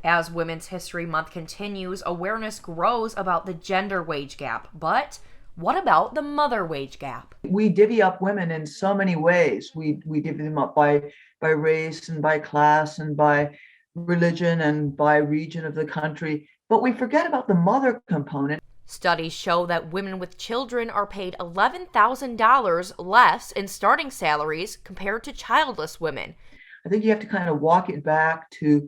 As Women's History Month continues, awareness grows about the gender wage gap. But what about the mother wage gap? We divvy up women in so many ways. We divvy them up by race and by class and by religion and by region of the country. But we forget about the mother component. Studies show that women with children are paid $11,000 less in starting salaries compared to childless women. I think you have to kind of walk it back to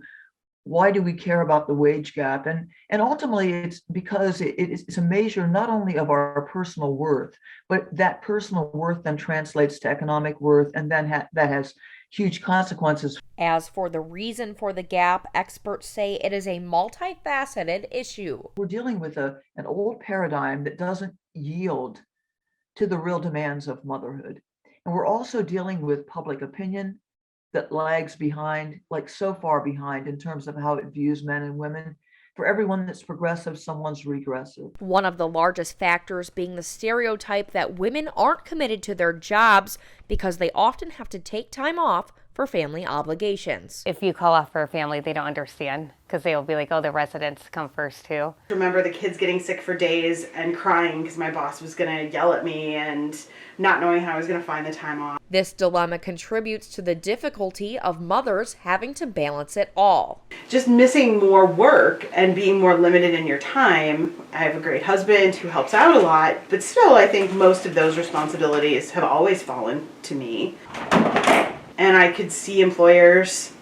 why do we care about the wage gap? And ultimately, it's because it's a measure not only of our personal worth, but that personal worth then translates to economic worth, and then that has huge consequences. As for the reason for the gap, experts say it is a multifaceted issue. We're dealing with an old paradigm that doesn't yield to the real demands of motherhood. And we're also dealing with public opinion that lags behind, like so far behind in terms of how it views men and women. For everyone that's progressive, someone's regressive. One of the largest factors being the stereotype that women aren't committed to their jobs because they often have to take time off for family obligations. If you call off for a family, they don't understand because they'll be like, oh, the residents come first too. I remember the kids getting sick for days and crying because my boss was going to yell at me and not knowing how I was going to find the time off. This dilemma contributes to the difficulty of mothers having to balance it all. Just missing more work and being more limited in your time. I have a great husband who helps out a lot, but still I think most of those responsibilities have always fallen to me. And I could see employers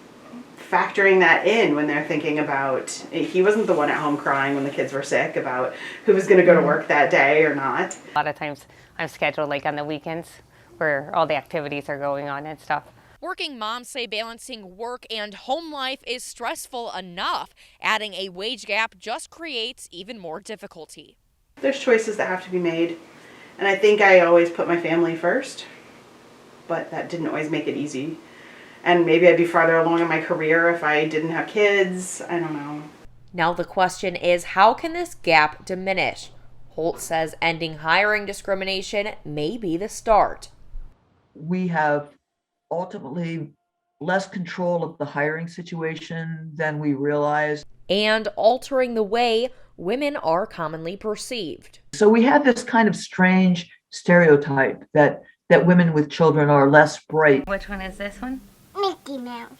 factoring that in when they're thinking about, he wasn't the one at home crying when the kids were sick about who was going to go to work that day or not. A lot of times I'm scheduled like on the weekends where all the activities are going on and stuff. Working moms say balancing work and home life is stressful enough. Adding a wage gap just creates even more difficulty. There's choices that have to be made, and I think I always put my family first, but that didn't always make it easy. And maybe I'd be farther along in my career if I didn't have kids. I don't know. Now the question is, how can this gap diminish? Holt says ending hiring discrimination may be the start. We have ultimately less control of the hiring situation than we realize. And altering the way women are commonly perceived. So we have this kind of strange stereotype that women with children are less bright. Which one is this one? Mickey Mouse.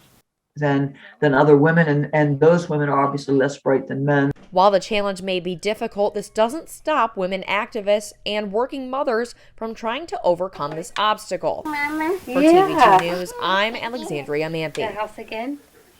Than other women, and those women are obviously less bright than men. While the challenge may be difficult, this doesn't stop women activists and working mothers from trying to overcome this obstacle. Mama. For TV2 News, I'm Alexandria Manthey. House again?